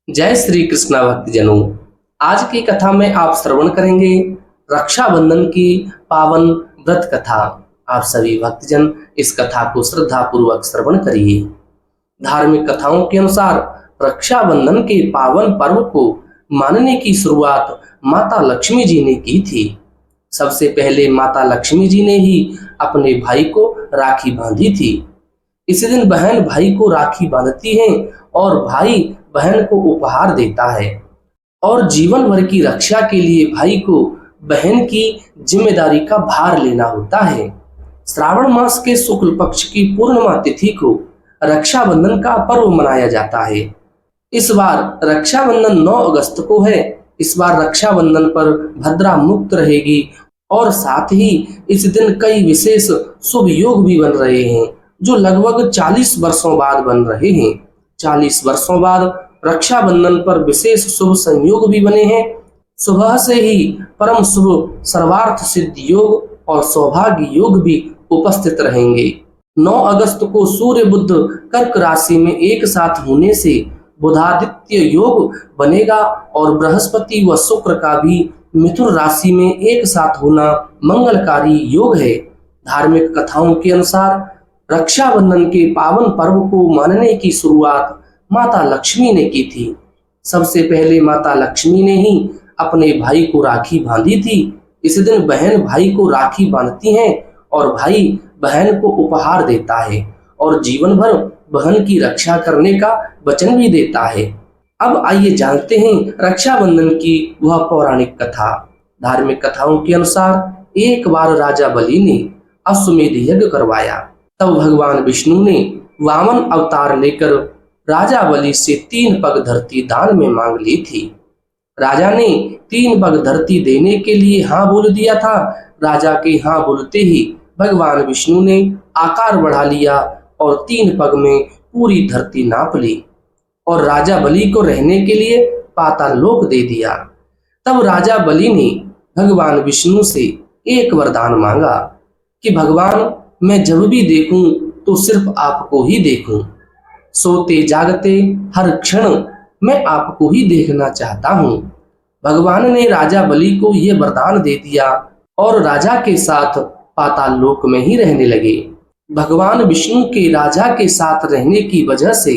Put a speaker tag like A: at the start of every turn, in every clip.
A: जय श्री कृष्णा भक्तजनों। आज की कथा में आप श्रवण करेंगे रक्षाबंधन की पावन व्रत कथा। आप सभी भक्तजन इस कथा को श्रद्धा पूर्वक श्रवण करिए। धार्मिक कथाओं के अनुसार रक्षाबंधन के पावन पर्व को मानने की शुरुआत माता लक्ष्मी जी ने की थी। सबसे पहले माता लक्ष्मी जी ने ही अपने भाई को राखी बांधी थी। इसी दिन बहन भाई को राखी बांधती है और भाई बहन को उपहार देता है और जीवन भर की रक्षा के लिए भाई को बहन की जिम्मेदारी का भार लेना होता है। श्रावण मास के शुक्ल पक्ष की पूर्णिमा तिथि को रक्षाबंधन का पर्व मनाया जाता है। इस बार रक्षाबंधन 9 अगस्त को है। इस बार रक्षाबंधन पर भद्रा मुक्त रहेगी और साथ ही इस दिन कई विशेष शुभ योग भी बन रहे हैं जो लगभग 40 वर्षों बाद बन रहे हैं। 40 वर्षों बाद रक्षाबंधन पर विशेष शुभ संयोग भी बने हैं। सुबह से ही परम शुभ सर्वार्थ सिद्ध योग और सौभाग्य योग भी उपस्थित रहेंगे। 9 अगस्त को सूर्य बुध कर्क राशि में एक साथ होने से बुधादित्य योग बनेगा और बृहस्पति व शुक्र का भी मिथुन राशि में एक साथ होना मंगलकारी योग है। धार्मिक कथाओं के अनुसार रक्षाबंधन के पावन पर्व को मानने की शुरुआत माता लक्ष्मी ने की थी। सबसे पहले माता लक्ष्मी ने ही अपने भाई को राखी बांधी थी। इस दिन बहन भाई को राखी बांधती हैं और भाई बहन को उपहार देता है और जीवन भर बहन की रक्षा करने का वचन भी देता है। अब आइए जानते हैं रक्षाबंधन की वह पौराणिक कथा। धार्मिक कथाओं के अनुसार एक बार राजा बलि ने अश्वमेध यज्ञ करवाया। तब भगवान विष्णु ने वामन अवतार लेकर राजा बलि से 3 पग धरती दान में मांग ली थी। राजा ने 3 पग धरती देने के लिए हाँ बोल दिया था। राजा के हाँ बोलते ही भगवान विष्णु ने आकार बढ़ा लिया और 3 पग में पूरी धरती नाप ली और राजा बलि को रहने के लिए पाताल लोक दे दिया। तब राजा बलि ने भगवान विष्णु से एक वरदान मांगा कि भगवान, मैं जब भी देखूं तो सिर्फ आपको ही देखूं। सोते जागते हर क्षण मैं आपको ही देखना चाहता हूं। भगवान ने राजा बलि को यह वरदान दे दिया और राजा के साथ पाताल लोक में ही रहने लगे। भगवान विष्णु के राजा के साथ रहने की वजह से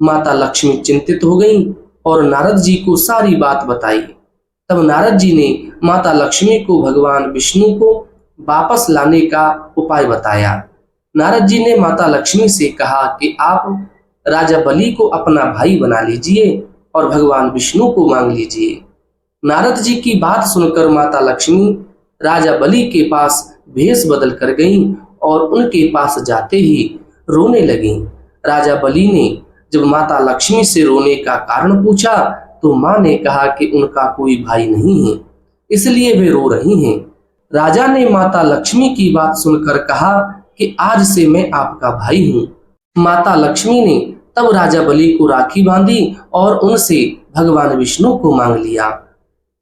A: माता लक्ष्मी चिंतित हो गईं और नारद जी को सारी बात बताई। तब नारद जी ने माता लक्ष्मी को भगवान विष्णु को वापस लाने का उपाय बताया। नारद जी ने माता लक्ष्मी से कहा कि आप राजा बलि को अपना भाई बना लीजिए और भगवान विष्णु को मांग लीजिए। नारद जी की बात सुनकर माता लक्ष्मी राजा बलि के पास भेष बदल कर गईं और उनके पास जाते ही रोने लगीं। राजा बलि ने जब माता लक्ष्मी से रोने का कारण पूछा तो मां ने कहा कि उनका कोई भाई नहीं है, इसलिए वे रो रही हैं। राजा ने माता लक्ष्मी की बात सुनकर कहा कि आज से मैं आपका भाई हूँ। माता लक्ष्मी ने तब राजा बलि को राखी बांधी और उनसे भगवान विष्णु को मांग लिया।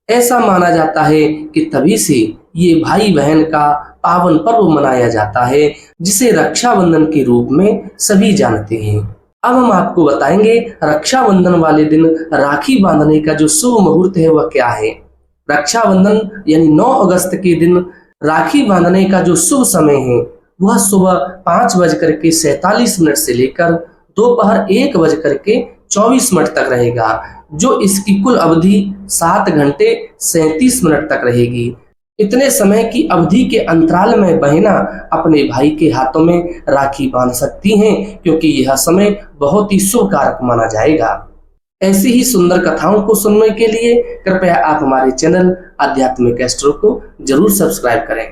A: ऐसा माना जाता है कि तभी से ये भाई बहन का पावन पर्व मनाया जाता है जिसे रक्षाबंधन के रूप में सभी जानते हैं। अब हम आपको बताएंगे रक्षाबंधन वाले दिन राखी बांधने का जो शुभ मुहूर्त है वह क्या है। रक्षाबंधन यानी 9 अगस्त के दिन राखी बांधने का जो शुभ समय है वह सुबह 5:47 से लेकर दोपहर 1:24 तक रहेगा, जो इसकी कुल अवधि 7 घंटे 37 मिनट तक रहेगी। इतने समय की अवधि के अंतराल में बहना अपने भाई के हाथों में राखी बांध सकती हैं क्योंकि यह समय बहुत ही शुभ कारक माना जाएगा। ऐसी ही सुंदर कथाओं को सुनने के लिए कृपया आप हमारे चैनल आध्यात्मिक एस्ट्रो को जरूर सब्सक्राइब करें।